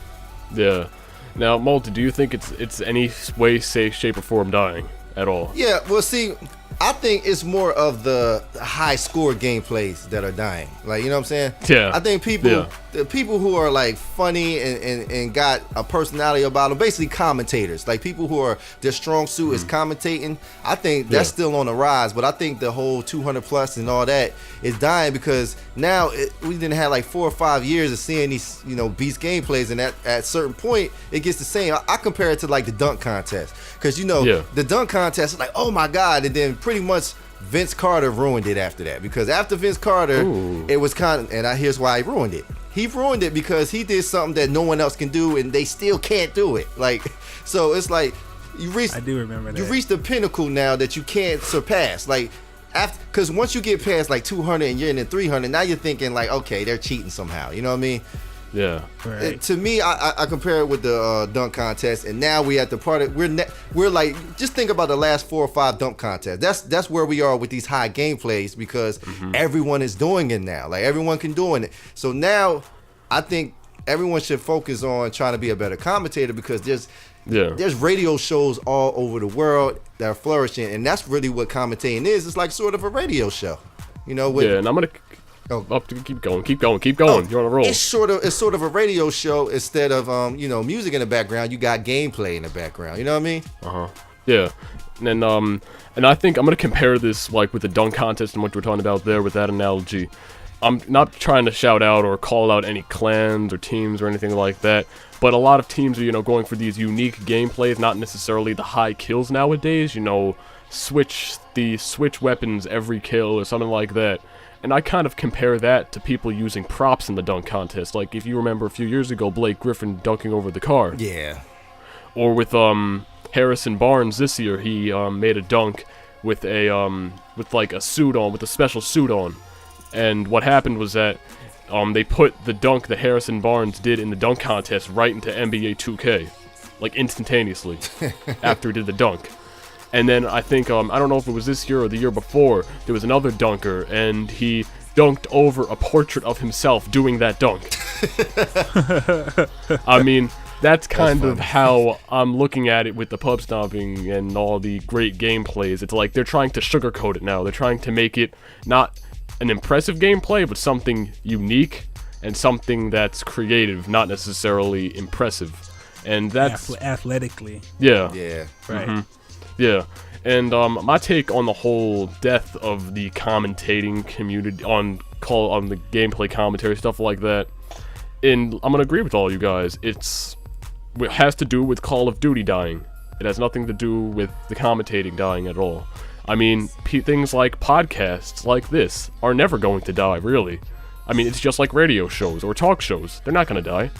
Speaker 2: Yeah. Now, Multi, do you think it's any way, shape, or form dying at all?
Speaker 1: Yeah, well, see, I think it's more of the high score gameplays that are dying. Like, you know what I'm saying?
Speaker 2: Yeah.
Speaker 1: I think the people who are like funny and got a personality about them, basically commentators, like people who are their strong suit is commentating. I think that's still on the rise, but I think the whole 200 plus and all that is dying because now we didn't have like 4 or 5 years of seeing these, beast gameplays, and at a certain point it gets the same. I compare it to like the dunk contest because the dunk contest is like, oh my god, and then pretty much Vince Carter ruined it after that because after Vince Carter, it was kind of, and here's why he ruined it. He ruined it because he did something that no one else can do, and they still can't do it. Like, so it's like I do remember that. You reach the pinnacle now that you can't surpass. Like, because once you get past like 200 and you're in the 300, now you're thinking like, okay, they're cheating somehow. You know what I mean?
Speaker 2: Yeah.
Speaker 1: Right. To me, I compare it with the dunk contest, and now we at the part of, we're like, just think about the last 4 or 5 dunk contests. That's where we are with these high gameplays because everyone is doing it now. Like everyone can do it. So now I think everyone should focus on trying to be a better commentator because there's radio shows all over the world that are flourishing, and that's really what commentating is. It's like sort of a radio show, and I'm gonna.
Speaker 2: Keep going. You're on a roll.
Speaker 1: It's sort of a radio show instead of music in the background. You got gameplay in the background. You know what I mean?
Speaker 2: Yeah. And I think I'm gonna compare this like with the dunk contest and what we're talking about there with that analogy. I'm not trying to shout out or call out any clans or teams or anything like that, but a lot of teams are going for these unique gameplays, not necessarily the high kills nowadays. Switch weapons every kill or something like that. And I kind of compare that to people using props in the dunk contest. Like, if you remember a few years ago, Blake Griffin dunking over the car.
Speaker 1: Yeah.
Speaker 2: Or with Harrison Barnes this year, he made a dunk with a suit on, with a special suit on. And what happened was that they put the dunk that Harrison Barnes did in the dunk contest right into NBA 2K, like instantaneously after he did the dunk. And then I think, I don't know if it was this year or the year before, there was another dunker, and he dunked over a portrait of himself doing that dunk. I mean, that's kind of how I'm looking at it with the pub stomping and all the great gameplays. It's like they're trying to sugarcoat it now. They're trying to make it not an impressive gameplay, but something unique and something that's creative, not necessarily impressive. And that's...
Speaker 4: athletically.
Speaker 2: Yeah.
Speaker 1: Yeah.
Speaker 4: Right.
Speaker 2: Mm-hmm. Yeah, and my take on the whole death of the commentating community on the gameplay commentary, stuff like that, and I'm gonna agree with all you guys. It has to do with Call of Duty dying. It has nothing to do with the commentating dying at all. I mean, things like podcasts like this are never going to die, really. I mean, it's just like radio shows or talk shows. They're not gonna die.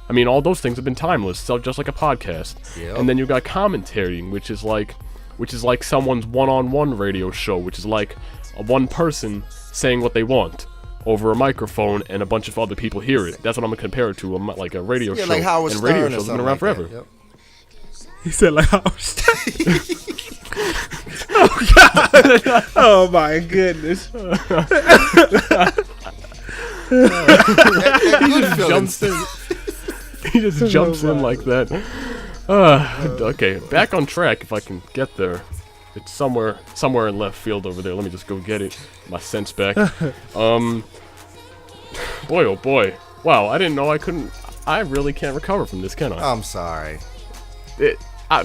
Speaker 2: I mean, all those things have been timeless, so just like a podcast.
Speaker 1: Yep.
Speaker 2: And then you got commentating, which is like someone's one-on-one radio show, which is like one person saying what they want over a microphone, and a bunch of other people hear it. That's what I'm gonna compare it to, like a radio show.
Speaker 1: Like Howard
Speaker 2: and
Speaker 1: Stern
Speaker 2: radio
Speaker 1: or
Speaker 2: shows have
Speaker 1: something
Speaker 2: been around
Speaker 1: like
Speaker 2: forever.
Speaker 1: That. Yep.
Speaker 4: He said like Howard Stern. Oh God! Oh my goodness!
Speaker 2: He just jumps in like that. Okay, back on track if I can get there. It's somewhere in left field over there. Let me just go get it. My sense back. Boy, oh boy. Wow, I didn't know I couldn't. I really can't recover from this, can I?
Speaker 1: I'm sorry.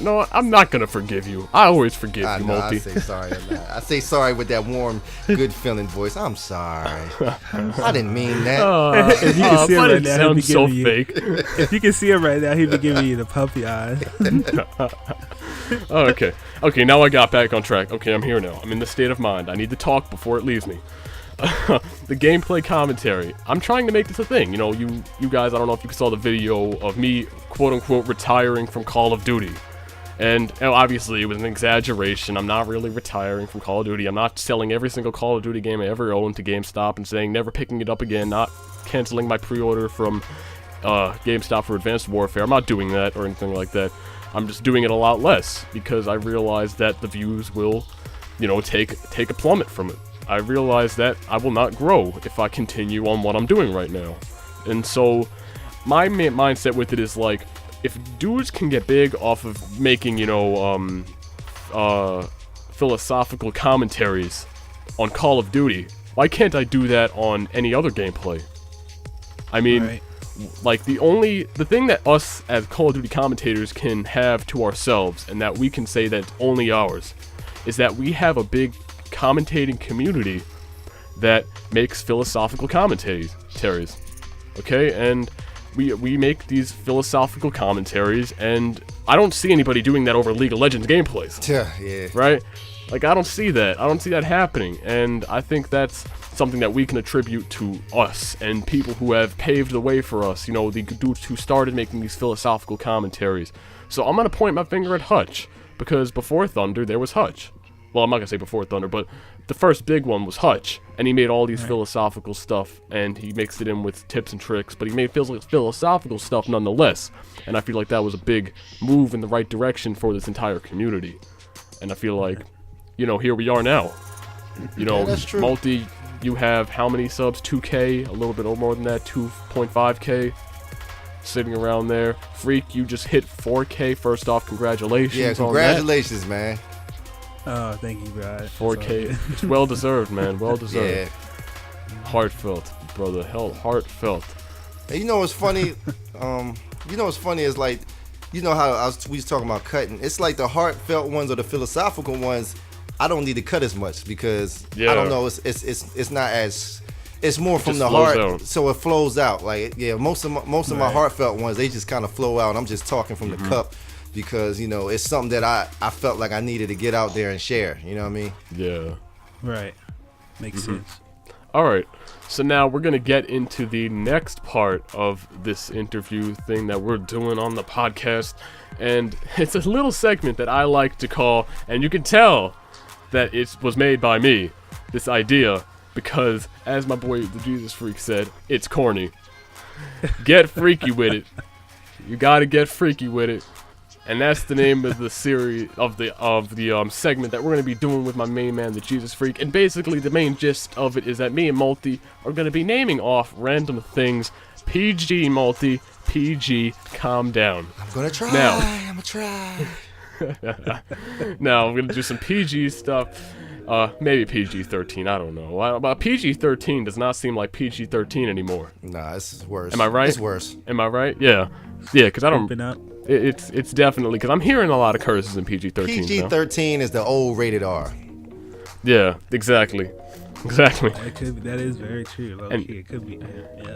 Speaker 2: No, I'm not gonna forgive you. I always forgive
Speaker 1: I
Speaker 2: you,
Speaker 1: know,
Speaker 2: Multi.
Speaker 1: I say sorry a lot. I say sorry with that warm, good feeling voice. I'm sorry. I didn't mean that.
Speaker 4: If you can see him
Speaker 2: but
Speaker 4: right
Speaker 2: it
Speaker 4: now, he'd be
Speaker 2: sounds so
Speaker 4: giving you.
Speaker 2: fake.
Speaker 4: If you can see him right now, he'd be giving you the puppy eye.
Speaker 2: Okay, now I got back on track. Okay, I'm here now. I'm in the state of mind. I need to talk before it leaves me. The gameplay commentary. I'm trying to make this a thing. You know, you guys, I don't know if you saw the video of me, quote-unquote, retiring from Call of Duty. And obviously, it was an exaggeration. I'm not really retiring from Call of Duty. I'm not selling every single Call of Duty game I ever owned to GameStop and saying never picking it up again, not canceling my pre-order from GameStop for Advanced Warfare. I'm not doing that or anything like that. I'm just doing it a lot less because I realize that the views will, you know, take a plummet from it. I realize that I will not grow if I continue on what I'm doing right now. And so, my mindset with it is like, if dudes can get big off of making, you know, philosophical commentaries on Call of Duty, why can't I do that on any other gameplay? I mean,
Speaker 4: Right.
Speaker 2: like, the thing that us as Call of Duty commentators can have to ourselves, and that we can say that it's only ours, is that we have a big commentating community that makes philosophical commentaries. Okay, and we make these philosophical commentaries, and I don't see anybody doing that over League of Legends gameplays.
Speaker 1: Yeah.
Speaker 2: Right? Like, I don't see that. I don't see that happening, and I think that's something that we can attribute to us and people who have paved the way for us, you know, the dudes who started making these philosophical commentaries. So I'm gonna point my finger at Hutch, because before Thunder, there was Hutch. Well, I'm not gonna say before Thunder, but the first big one was Hutch, and he made all these philosophical stuff, and he mixed it in with tips and tricks, but he made philosophical stuff nonetheless, and I feel like that was a big move in the right direction for this entire community. And I feel like, you know, here we are now. You know,
Speaker 1: Yeah, that's true.
Speaker 2: Multi, you have how many subs? 2K, a little bit more than that, 2.5K, sitting around there. Freak, you just hit 4K. First off, congratulations.
Speaker 1: Yeah, congratulations, man.
Speaker 4: Oh, thank you, Brad.
Speaker 2: 4K. It's well deserved, man. Well deserved.
Speaker 1: Yeah.
Speaker 2: Heartfelt, brother. Heartfelt.
Speaker 1: And you know what's funny? You know what's funny is like, you know how we was talking about cutting. It's like the heartfelt ones or the philosophical ones. I don't need to cut as much because I don't know. It's not as. It's more from
Speaker 2: Just
Speaker 1: the
Speaker 2: flows
Speaker 1: heart,
Speaker 2: out.
Speaker 1: so it flows out. Like most of my heartfelt ones, they just kind of flow out. I'm just talking from the cup because you know it's something that I felt like I needed to get out there and share. You know what I mean?
Speaker 2: Yeah.
Speaker 4: Right. Makes sense.
Speaker 2: Alright, so now we're going to get into the next part of this interview thing that we're doing on the podcast. And it's a little segment that I like to call, and you can tell that it was made by me, this idea, because as my boy ThaJesusFreak said, it's corny. Get freaky with it. You gotta get freaky with it. And that's the name of the series of the segment that we're gonna be doing with my main man, ThaJesusFreak. And basically, the main gist of it is that me and Multi are gonna be naming off random things. PG, Multi, PG, calm down.
Speaker 1: I'm gonna try.
Speaker 2: Now.
Speaker 1: I'm gonna try.
Speaker 2: Now we're gonna do some PG stuff. Maybe PG-13. I don't know. But PG-13 does not seem like PG-13 anymore.
Speaker 1: Nah, it's worse.
Speaker 2: Am I right?
Speaker 1: It's worse.
Speaker 2: Am I right? Yeah. Yeah, because I don't.
Speaker 4: Open up.
Speaker 2: It's definitely because I'm hearing a lot of curses in PG-13.
Speaker 1: PG-13 is the old rated R.
Speaker 2: Yeah, exactly. Exactly.
Speaker 4: That is very true. Low
Speaker 2: And-
Speaker 4: key, it could be. Yeah.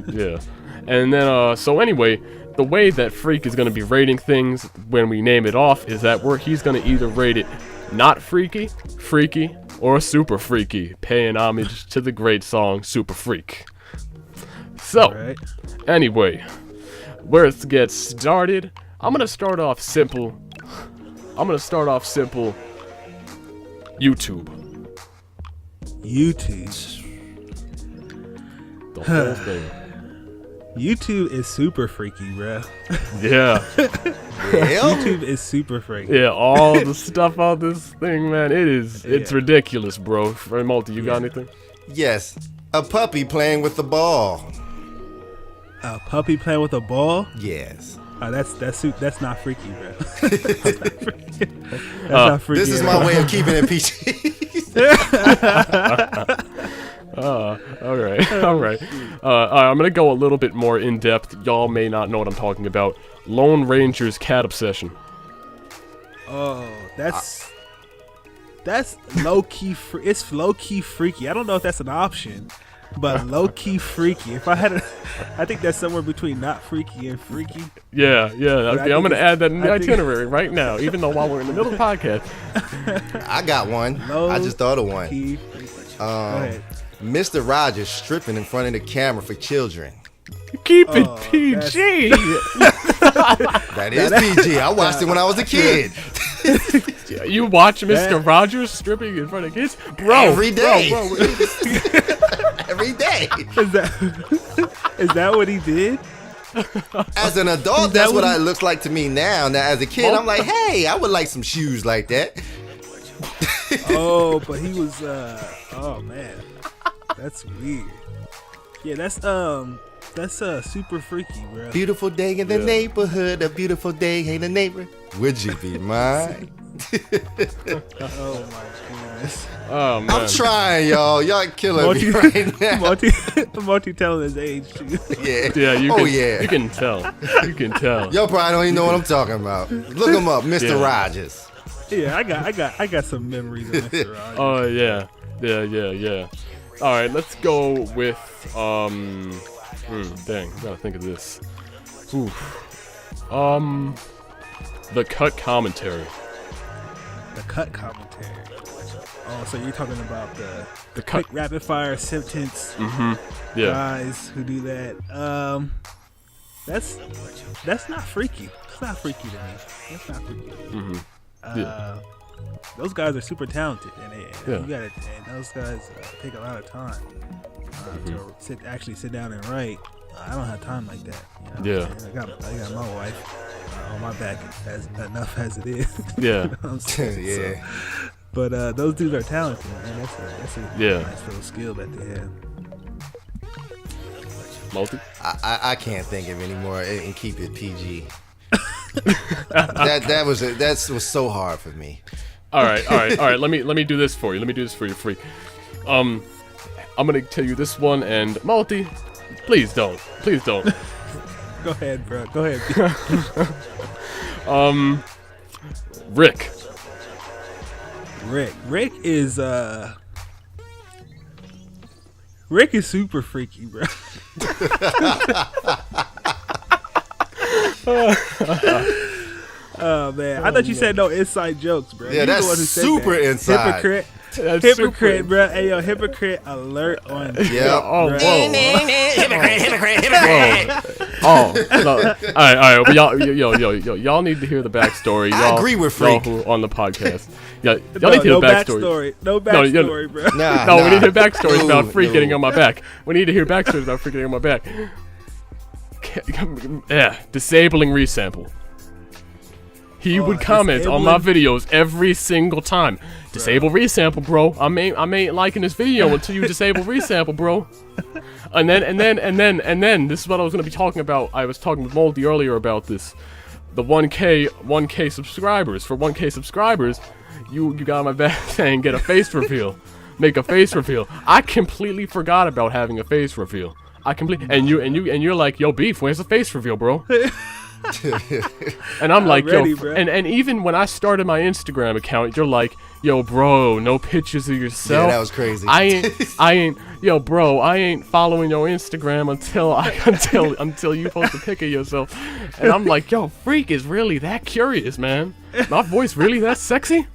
Speaker 2: Yeah. And then, so anyway, the way that Freak is going to be rating things when we name it off is that he's going to either rate it not freaky, freaky, or super freaky, paying homage to the great song Super Freak. So,
Speaker 4: Right.
Speaker 2: anyway, let's get started. I'm going to start off simple. YouTube.
Speaker 4: YouTube.
Speaker 2: The whole thing.
Speaker 4: YouTube is super freaky, bruh.
Speaker 2: Yeah.
Speaker 1: Yeah.
Speaker 4: YouTube is super freaky.
Speaker 2: Yeah, all the stuff on this thing, man, it's
Speaker 4: Yeah.
Speaker 2: ridiculous, bro. For Multi, you got anything?
Speaker 1: Yes. A puppy playing with the ball.
Speaker 4: A puppy playing with a ball?
Speaker 1: Yes.
Speaker 4: That's not freaky, bro. That's not freaky.
Speaker 1: This is
Speaker 4: at
Speaker 1: my
Speaker 4: all.
Speaker 1: way of keeping it PG.
Speaker 2: All right. I'm gonna go a little bit more in depth. Y'all may not know what I'm talking about. Lone Ranger's cat obsession.
Speaker 4: Oh, that's low key. It's low key freaky. I don't know if that's an option, but low key freaky. If I had, I think that's somewhere between not freaky and freaky.
Speaker 2: Yeah. Okay, I'm gonna add that in the
Speaker 4: I think-
Speaker 2: itinerary right now, even though while we're in the middle of the podcast.
Speaker 1: I got one. I just thought of one.
Speaker 4: Key freaky. Go ahead.
Speaker 1: Mr. Rogers stripping in front of the camera for children.
Speaker 2: Keep it PG.
Speaker 1: That is PG. I watched it when I was a kid.
Speaker 2: You watch Mr. Rogers stripping in front of kids, bro?
Speaker 1: Every day.
Speaker 2: Bro.
Speaker 1: Every day.
Speaker 4: Is that what he did?
Speaker 1: As an adult, that's what it looks like to me now. Now, as a kid, I'm like, hey, I would like some shoes like that.
Speaker 4: Oh, but he was. Oh man, that's weird. Yeah, that's super freaky, bro.
Speaker 1: Beautiful day in the neighborhood, a beautiful day in the neighbor. Would you be mine?
Speaker 4: Oh my goodness.
Speaker 2: Oh man.
Speaker 1: I'm trying, y'all. Y'all killing me right now.
Speaker 4: Multi telling his age too.
Speaker 1: Yeah.
Speaker 2: You can tell. You can tell.
Speaker 1: Y'all probably don't even know what I'm talking about. Look him up, Mr. Rogers.
Speaker 4: Yeah, I got some memories of Mr. Rogers.
Speaker 2: Oh yeah. All right, let's go with dang, gotta think of this. The cut commentary.
Speaker 4: The cut commentary. Oh, so you're talking about the
Speaker 2: cut
Speaker 4: quick rapid fire sentence
Speaker 2: Yeah.
Speaker 4: guys who do that. That's not freaky. It's not freaky to me. That's not freaky. Those guys are super talented, and and those guys take a lot of time to sit down and write. I don't have time like that. You know? I got my wife on my back as enough as it is.
Speaker 2: Yeah.
Speaker 4: You know what I'm saying?
Speaker 1: Yeah.
Speaker 4: But those dudes are talented, man. That's a nice little skill that they have.
Speaker 2: Multi?
Speaker 1: I can't think of any more and keep it PG. that was so hard for me.
Speaker 2: All right. Let me do this for you. Let me do this for you, freak. I'm gonna tell you this one, and Multi, please don't.
Speaker 4: Go ahead, bro. Go ahead.
Speaker 2: Rick.
Speaker 4: Rick is super freaky, bro. Oh man, I thought you said no inside jokes, bro.
Speaker 1: Yeah,
Speaker 4: You're
Speaker 1: that's
Speaker 4: the one who said
Speaker 1: super
Speaker 4: that.
Speaker 1: inside.
Speaker 4: Hypocrite, bro. Hey, yo, hypocrite alert on.
Speaker 1: Yeah.
Speaker 2: Oh,
Speaker 4: bro.
Speaker 2: whoa.
Speaker 1: Hypocrite.
Speaker 2: Oh, no. All right. But y'all need to hear the backstory.
Speaker 1: I agree with Freak.
Speaker 2: Y'all who on the podcast. Y'all need to hear the backstory.
Speaker 4: No backstory, bro.
Speaker 1: Nah,
Speaker 2: We need to hear backstories about Freak
Speaker 1: no.
Speaker 2: getting on my back. We need to hear backstories about Freak getting on my back. Yeah, disabling resample. He would comment on my videos every single time. Disable resample, bro. I ain't liking this video until you disable resample, bro. And then this is what I was gonna be talking about. I was talking with Moldy earlier about this. The 1K subscribers. For 1K subscribers, you got on my back saying get a face reveal. Make a face reveal. I completely forgot about having a face reveal. And you're like, yo, Beef, where's the face reveal, bro? And I'm like,
Speaker 4: ready,
Speaker 2: yo,
Speaker 4: bro.
Speaker 2: and even when I started my Instagram account, you're like, yo, bro, no pictures of yourself.
Speaker 1: Yeah, that was crazy.
Speaker 2: Yo, bro, I ain't following your Instagram until you post a pic of yourself. And I'm like, yo, Freak is really that curious, man. My voice really that sexy?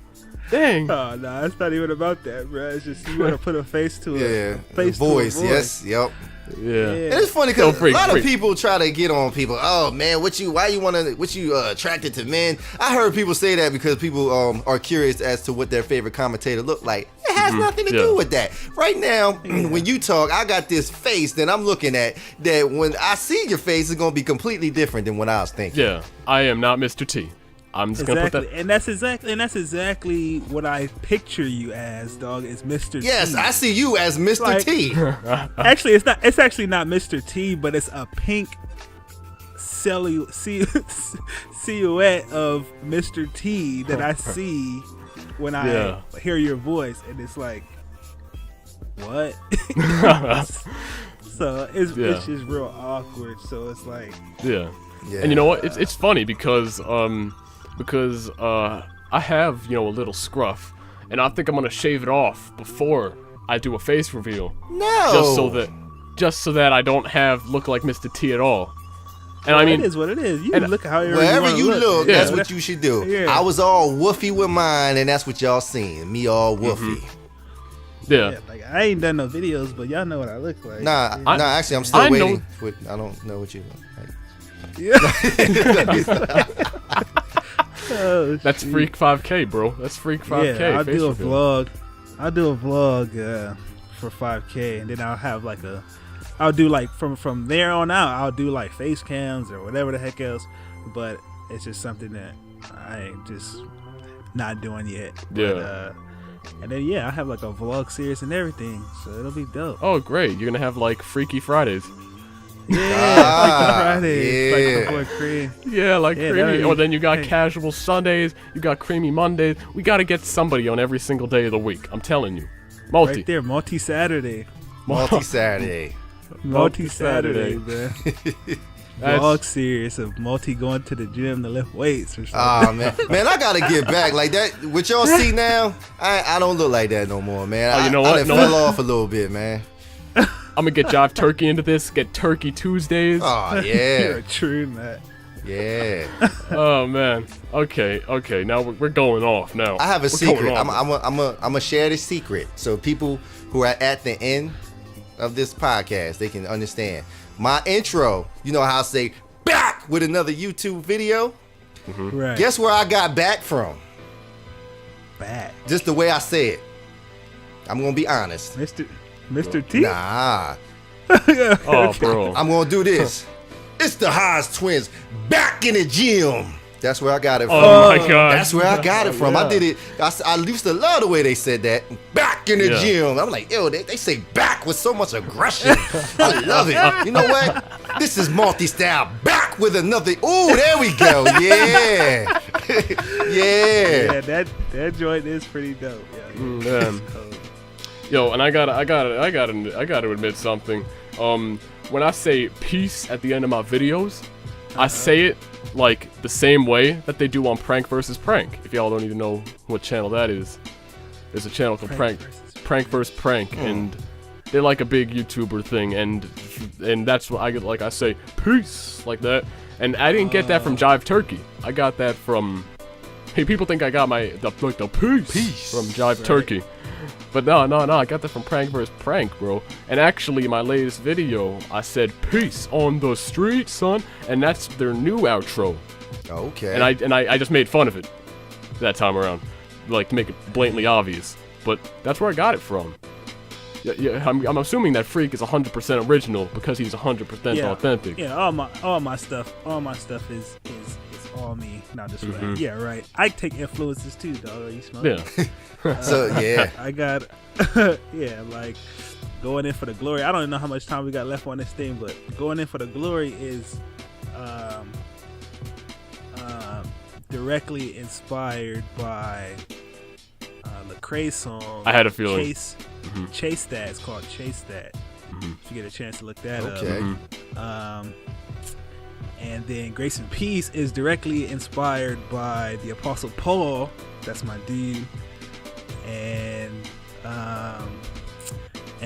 Speaker 2: Dang.
Speaker 4: Oh, no, it's not even about that, bro. It's just you want to put a face to
Speaker 1: Yeah.
Speaker 4: face
Speaker 1: Voice.
Speaker 4: to a voice.
Speaker 1: Yes. Yep.
Speaker 2: Yeah.
Speaker 1: And it's funny because
Speaker 2: Freak,
Speaker 1: a lot
Speaker 2: Freak.
Speaker 1: of people try to get on people. Oh man, what you attracted to men? I heard people say that because people are curious as to what their favorite commentator look like. It has nothing to do with that. Right now, when you talk, I got this face that I'm looking at. That when I see your face, it's gonna be completely different than what I was thinking.
Speaker 2: Yeah. I am not Mr. T. I'm just gonna put that.
Speaker 4: And that's exactly what I picture you as, dog. Is Mr.
Speaker 1: Yes,
Speaker 4: T.
Speaker 1: I see you as Mr.
Speaker 4: Like-
Speaker 1: T.
Speaker 4: Actually, it's not. It's actually not Mr. T, but it's a pink silhouette of Mr. T that I see when I hear your voice, and it's like, what? So it's just real awkward. So it's like,
Speaker 2: Yeah.
Speaker 1: Yeah.
Speaker 2: And you know what? It's funny because I have, a little scruff, and I think I'm gonna shave it off before I do a face reveal.
Speaker 1: No.
Speaker 2: Just so that I don't look like Mr. T at all. And I mean,
Speaker 4: it is what it is. You can look however
Speaker 1: wherever
Speaker 4: you
Speaker 1: look,
Speaker 2: Yeah.
Speaker 1: that's what you should do.
Speaker 4: Yeah.
Speaker 1: I was all woofy with mine, and that's what y'all seen. Me all woofy.
Speaker 2: yeah.
Speaker 4: Yeah, like I ain't done no videos, but y'all know what I look like.
Speaker 1: Nah,
Speaker 2: I-
Speaker 1: actually, I'm still
Speaker 2: I know-
Speaker 1: waiting. I don't know what you look like.
Speaker 4: Yeah. Oh,
Speaker 2: That's
Speaker 4: shoot.
Speaker 2: Freak 5K, bro. That's Freak 5K.
Speaker 4: Yeah, I'll
Speaker 2: face
Speaker 4: do a
Speaker 2: reveal.
Speaker 4: vlog. I'll do a vlog for 5K, and then I'll have like I'll do like from there on out. I'll do like face cams or whatever the heck else. But it's just something that I ain't just not doing yet.
Speaker 2: Yeah.
Speaker 4: But, and then I have like a vlog series and everything, so it'll be dope.
Speaker 2: Oh, great. You're gonna have like Freaky Fridays.
Speaker 4: Yeah, like the Friday,
Speaker 1: yeah.
Speaker 4: like the boy Cream.
Speaker 2: Yeah, like
Speaker 4: Yeah,
Speaker 2: creamy.
Speaker 4: that'd
Speaker 2: Or
Speaker 4: be-
Speaker 2: then you got
Speaker 4: hey.
Speaker 2: casual Sundays. You got creamy Mondays. We gotta get somebody on every single day of the week. I'm telling you. Multi.
Speaker 4: Right there, multi Saturday,
Speaker 1: Multi Saturday.
Speaker 4: multi Saturday, man.
Speaker 2: That's-
Speaker 4: Vlog series of multi going to the gym to lift weights or something.
Speaker 1: Ah man, I gotta get back like that. What y'all see now, I don't look like that no more, man.
Speaker 2: Oh, you know
Speaker 1: I
Speaker 2: what?
Speaker 1: done
Speaker 2: No.
Speaker 1: fell off a little bit, man.
Speaker 2: I'm gonna get Jive Turkey into this. Get Turkey Tuesdays.
Speaker 1: Oh
Speaker 4: You're
Speaker 1: yeah,
Speaker 4: a true man.
Speaker 1: yeah.
Speaker 2: Oh man. Okay. Now we're going off. Now
Speaker 1: I have a
Speaker 2: We're going
Speaker 1: secret.
Speaker 2: off.
Speaker 1: I'm gonna share this secret so people who are at the end of this podcast they can understand. My intro, you know how I say back with another YouTube video.
Speaker 4: Right.
Speaker 1: Guess where I got back from?
Speaker 4: back.
Speaker 1: Just the way I say it. I'm gonna be honest.
Speaker 4: Mr. T?
Speaker 1: Nah,
Speaker 2: Oh, bro.
Speaker 1: I'm gonna do this. It's the Haas twins back in the gym. That's where I got it from.
Speaker 2: Oh my god.
Speaker 1: That's where I got it from. I did it. I used to love the way they said that. Back in the
Speaker 2: Yeah.
Speaker 1: gym. I'm like, yo, they say back with so much aggression. I love it. You know what? This is multi-style. Back with another. Ooh, there we go. Yeah. Yeah.
Speaker 4: Yeah, that joint is pretty dope. Yeah,
Speaker 2: Man. Yo, and I gotta admit something. When I say peace at the end of my videos, I say it like the same way that they do on Prank vs. Prank. If y'all don't even know what channel that is, there's a channel called Prank vs. Prank, and they're like a big YouTuber thing, and that's what I get. Like I say peace like that, and I didn't get that from Jive Turkey. I got that from. Hey, people think I got the peace from Jive Turkey. But no, I got that from Prank vs. Prank, bro. And actually, my latest video, I said peace on the street, son, and that's their new outro.
Speaker 1: Okay.
Speaker 2: And I just made fun of it that time around, like to make it blatantly obvious. But that's where I got it from. Yeah, I'm assuming that Freak is 100% original because he's 100% authentic.
Speaker 4: Yeah, all my stuff is all me. Not just rap. Yeah, right. I take influences too, dog. You smell it?
Speaker 2: Yeah.
Speaker 1: So yeah.
Speaker 4: I got yeah, like going in for the glory. I don't even know how much time we got left on this thing, but going in for the glory is directly inspired by Lecrae's song.
Speaker 2: I had a feeling.
Speaker 4: Chase That. It's called Chase That. If you get a chance to look that
Speaker 1: Okay.
Speaker 4: up. And then Grace and Peace is directly inspired by the Apostle Paul. That's my dude. And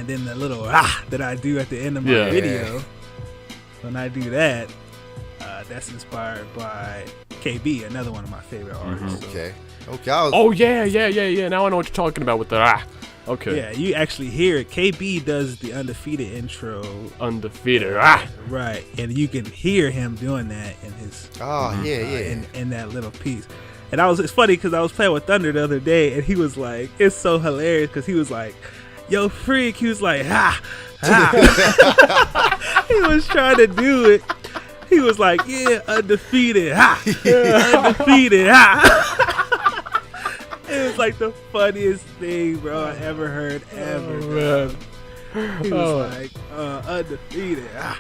Speaker 4: then the little that I do at the end of my
Speaker 2: Yeah.
Speaker 4: video. When I do that, that's inspired by KB, another one of my favorite artists. So,
Speaker 1: Okay. Okay. I was,
Speaker 2: Oh yeah. Now I know what you're talking about with the Okay.
Speaker 4: yeah, you actually hear it. KB does the Undefeated intro,
Speaker 2: Undefeated.
Speaker 4: right? And you can hear him doing that in his
Speaker 1: Oh yeah.
Speaker 4: in that little piece. And it's funny because I was playing with Thunder the other day, and he was like, it's so hilarious because he was like, yo, Freak. He was like, ha. He was trying to do it. He was like, yeah, undefeated, ha. Undefeated, ha. It was like the funniest thing, bro, I ever heard, ever.
Speaker 2: Man.
Speaker 4: He was like, undefeated, ha.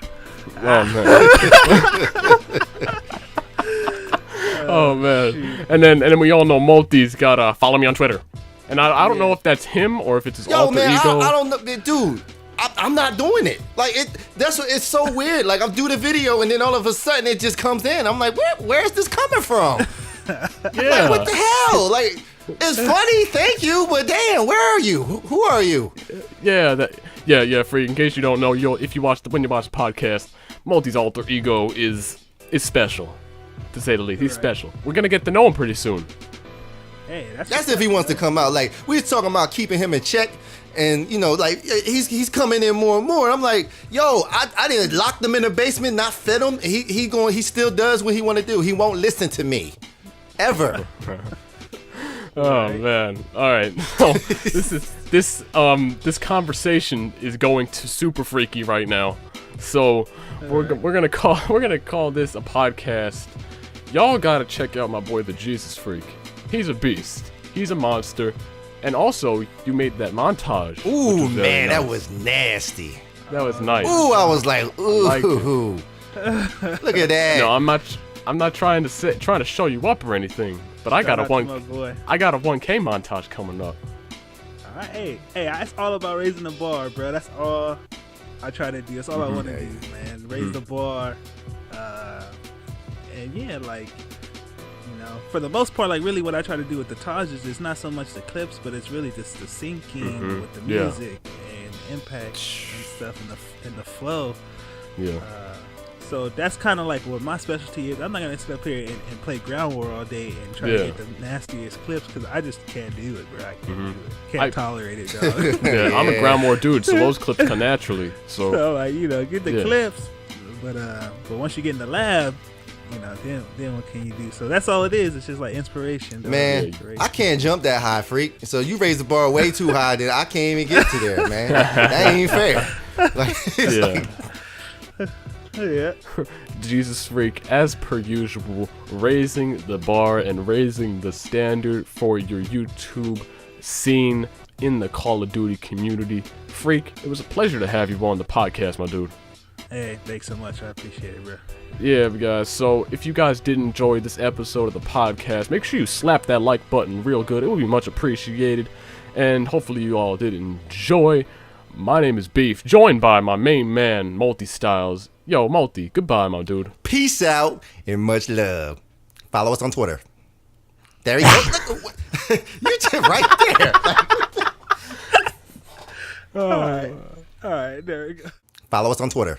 Speaker 2: Oh man. And then we all know Multi's got follow me on Twitter. And I don't know if that's him or if it's his
Speaker 1: Yo,
Speaker 2: alter
Speaker 1: man,
Speaker 2: ego.
Speaker 1: I don't know, dude. I'm not doing it. Like that's what it's so weird. Like I'm doing the video and then all of a sudden it just comes in. I'm like, where's this coming from?
Speaker 2: Yeah.
Speaker 1: Like, what the hell? Like, it's funny, thank you, but damn, where are you? Who are you?
Speaker 2: Yeah, Freak. In case you don't know, when you watch the podcast, Multi's alter ego is special, to say the least. He's special. We're gonna get to know him pretty soon.
Speaker 4: Hey,
Speaker 1: that's if he wants to come out. Like we was talking about keeping him in check, and like he's coming in more and more. I'm like, yo, I didn't lock them in the basement, not fed him. He still does what he want to do. He won't listen to me, ever.
Speaker 2: Oh man! All right, so this conversation is going to super freaky right now. So we're gonna call this a podcast. Y'all gotta check out my boy ThaJesusFreak. He's a beast. He's a monster. And also, you made that montage.
Speaker 1: Ooh man,
Speaker 2: nice.
Speaker 1: that was nasty.
Speaker 2: That was nice.
Speaker 1: Ooh, I was like, ooh. Look at that.
Speaker 2: No, I'm not trying to show you up or anything. But I got a 1K montage coming up.
Speaker 4: All right, hey, it's all about raising the bar, bro. That's all I try to do. That's all I want to do, man. Raise the bar, and yeah, like for the most part, like really, what I try to do with the montages is not so much the clips, but it's really just the syncing with the music and impact and stuff and the flow.
Speaker 2: Yeah.
Speaker 4: So that's kind of like what my specialty is. I'm not gonna sit up here and play ground war all day and try to get the nastiest clips because I just can't do it, bro. I can't do it. Can't tolerate it, dog.
Speaker 2: Yeah, I'm a ground war dude, so those clips come naturally. So
Speaker 4: like get the clips, but once you get in the lab, then what can you do? So that's all it is. It's just like inspiration, dog.
Speaker 1: Man. I can't jump that high, Freak. So you raise the bar way too high, then I can't even get to there, man. That ain't fair. Like,
Speaker 4: yeah.
Speaker 2: ThaJesusFreak, as per usual, raising the bar and raising the standard for your YouTube scene in the Call of Duty community. Freak, it was a pleasure to have you on the podcast, my dude.
Speaker 4: Hey, thanks so much. I appreciate it, bro.
Speaker 2: Yeah, guys, so if you guys did enjoy this episode of the podcast, make sure you slap that like button real good. It would be much appreciated. And hopefully you all did enjoy. My name is Beef, joined by my main man, Multistyles. Yo, Multi, goodbye, my dude.
Speaker 1: Peace out and much love. Follow us on Twitter. There you go. You just right there.
Speaker 4: All right, there we go.
Speaker 1: Follow us on Twitter.